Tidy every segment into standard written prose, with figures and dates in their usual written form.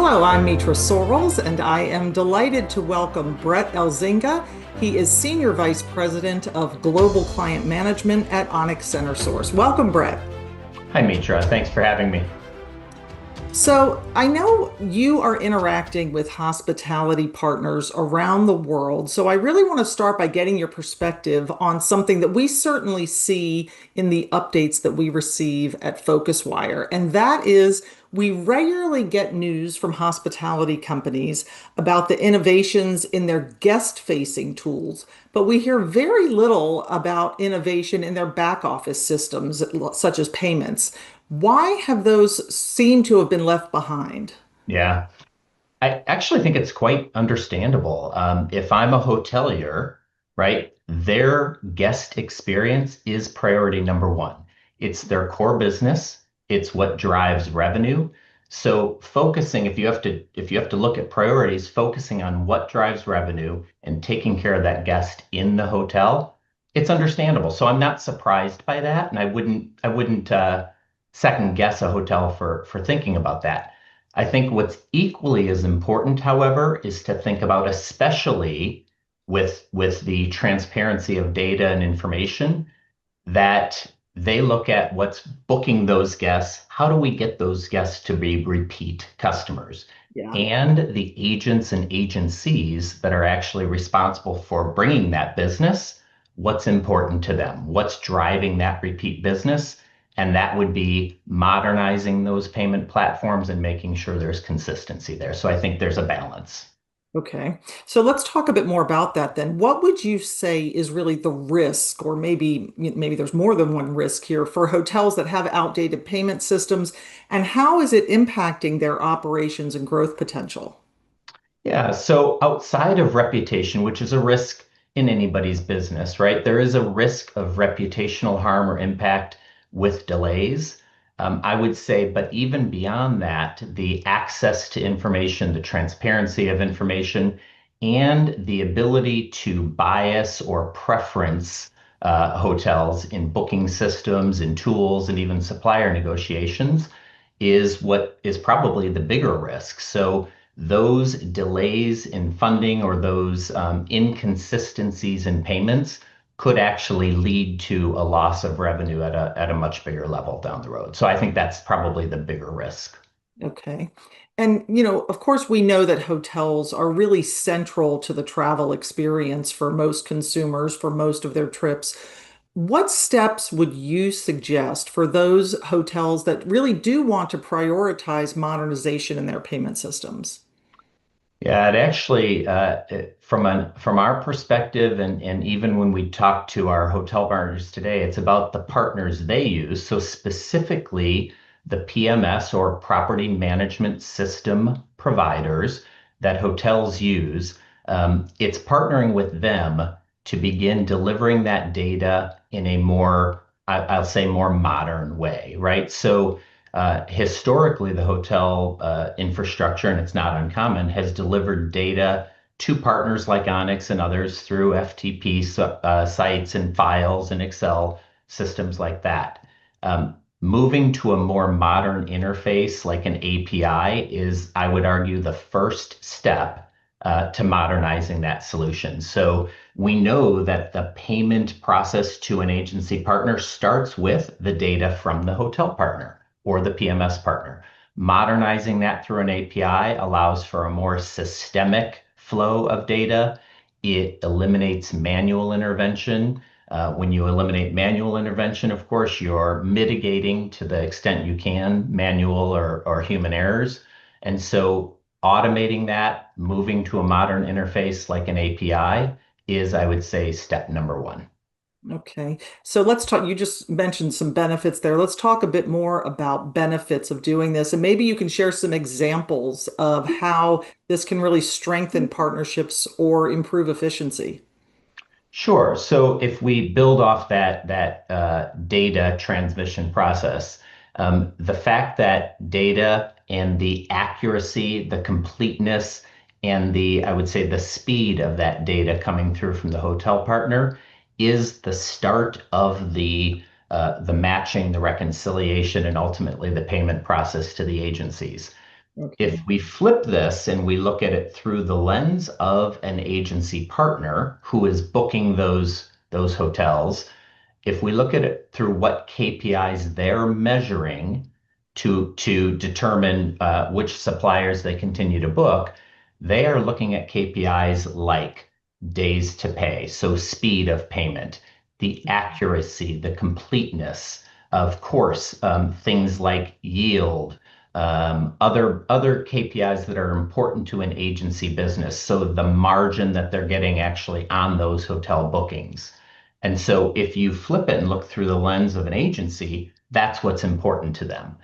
Hello, I'm Mitra Sorrells, and I am delighted to welcome Brett Elzinga. He is Senior Vice President of Global Client Management at Onyx CenterSource. Welcome, Brett. Hi, Mitra. Thanks for having me. So, I know you are interacting with hospitality partners around the world. So, I really want to start by getting your perspective on something that we certainly see in the updates that we receive at FocusWire. And that is we regularly get news from hospitality companies about the innovations in their guest-facing tools, but we hear very little about innovation in their back office systems, such as payments. Why have those seemed to have been left behind? Yeah, I actually think it's quite understandable. If I'm a hotelier, right, their guest experience is priority number one. It's their core business. It's what drives revenue. So focusing, if you have to look at priorities, focusing on what drives revenue and taking care of that guest in the hotel, it's understandable. So I'm not surprised by that, and I wouldn't second guess a hotel for thinking about that. I think what's equally as important, however, is to think about, especially with the transparency of data and information, that they look at what's booking those guests. How do we get those guests to be repeat customers? Yeah. And the agents and agencies that are actually responsible for bringing that business, what's important to them? What's driving that repeat business? And that would be modernizing those payment platforms and making sure there's consistency there. So I think there's a balance. Okay. So let's talk a bit more about that then. What would you say is really the risk, or maybe there's more than one risk here for hotels that have outdated payment systems, and how is it impacting their operations and growth potential? Yeah, so outside of reputation, which is a risk in anybody's business, right? There is a risk of reputational harm or impact with delays. I would say, but even beyond that, the access to information, the transparency of information, and the ability to bias or preference hotels in booking systems and tools and even supplier negotiations is what is probably the bigger risk. So those delays in funding or those inconsistencies in payments could actually lead to a loss of revenue at a much bigger level down the road. So I think that's probably the bigger risk. Okay. And, of course, we know that hotels are really central to the travel experience for most consumers for most of their trips. What steps would you suggest for those hotels that really do want to prioritize modernization in their payment systems? Yeah, it actually, from our perspective, and even when we talk to our hotel partners today, it's about the partners they use. So specifically, the PMS or property management system providers that hotels use. It's partnering with them to begin delivering that data in a more, I'll say, more modern way, right? So historically, the hotel infrastructure, and it's not uncommon, has delivered data to partners like Onyx and others through FTP sites and files and Excel systems like that. Moving to a more modern interface like an API is, I would argue, the first step to modernizing that solution. So we know that the payment process to an agency partner starts with the data from the hotel partner or the PMS partner. Modernizing that through an API allows for a more systemic flow of data. It eliminates manual intervention. When you eliminate manual intervention, of course, you're mitigating to the extent you can manual or human errors. And so automating that, moving to a modern interface like an API is, I would say, step number one. Okay. So let's talk. You just mentioned some benefits there. Let's talk a bit more about benefits of doing this. And maybe you can share some examples of how this can really strengthen partnerships or improve efficiency. Sure. So if we build off that data transmission process, the fact that data and the accuracy, the completeness, and I would say, the speed of that data coming through from the hotel partner is the start of the matching, the reconciliation, and ultimately the payment process to the agencies. Okay. If we flip this and we look at it through the lens of an agency partner who is booking those hotels, if we look at it through what KPIs they're measuring to determine which suppliers they continue to book, they are looking at KPIs like days to pay, so speed of payment, the accuracy, the completeness, of course, things like yield, other KPIs that are important to an agency business. So the margin that they're getting actually on those hotel bookings. And so if you flip it and look through the lens of an agency, that's what's important to them.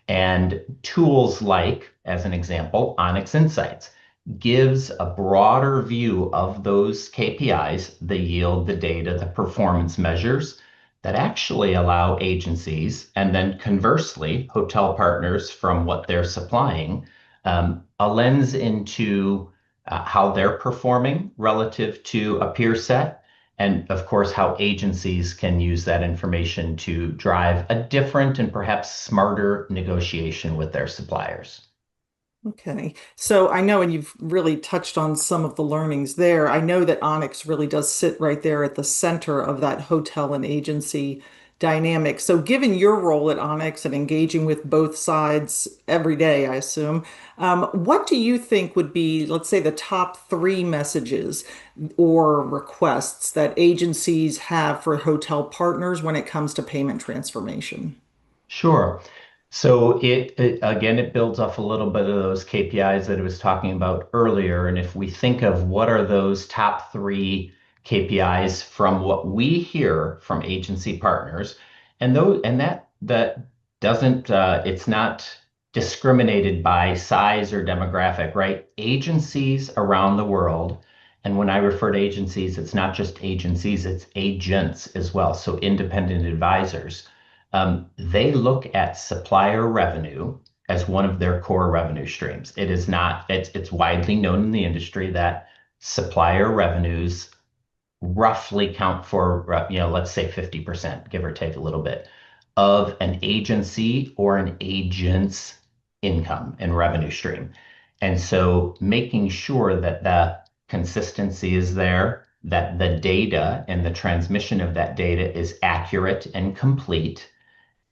And tools like, as an example, Onyx Insights gives a broader view of those KPIs, the yield, the data, the performance measures that actually allow agencies, and then conversely, hotel partners from what they're supplying, a lens into how they're performing relative to a peer set. And of course, how agencies can use that information to drive a different and perhaps smarter negotiation with their suppliers. Okay. So I know, and you've really touched on some of the learnings there. I know that Onyx really does sit right there at the center of that hotel and agency dynamic. So given your role at Onyx and engaging with both sides every day, I assume, what do you think would be, let's say, the top three messages or requests that agencies have for hotel partners when it comes to payment transformation? Sure. So again, it builds off a little bit of those KPIs that I was talking about earlier. And if we think of what are those top three KPIs from what we hear from agency partners, and that doesn't it's not discriminated by size or demographic, right? Agencies around the world, and when I refer to agencies, it's not just agencies, it's agents as well. So independent advisors, they look at supplier revenue as one of their core revenue streams. It is not, it's widely known in the industry that supplier revenues roughly count for, let's say 50%, give or take a little bit, of an agency or an agent's income and revenue stream. And so making sure that the consistency is there, that the data and the transmission of that data is accurate and complete,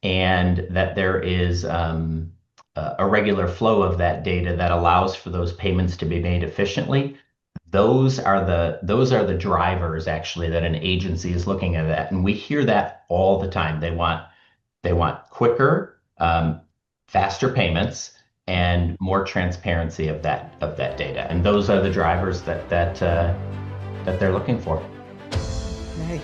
and that there is a regular flow of that data that allows for those payments to be made efficiently. Those are the drivers actually that an agency is looking at that, and we hear that all the time. They want quicker, faster payments, and more transparency of that data, and those are the drivers that they're looking for. Okay.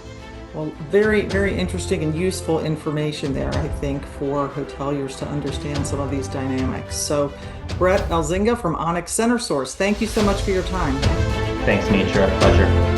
Well, very, very interesting and useful information there, I think, for hoteliers to understand some of these dynamics. So, Brett Elzinga from Onyx Center Source, thank you so much for your time. Thanks, Mitra. Pleasure.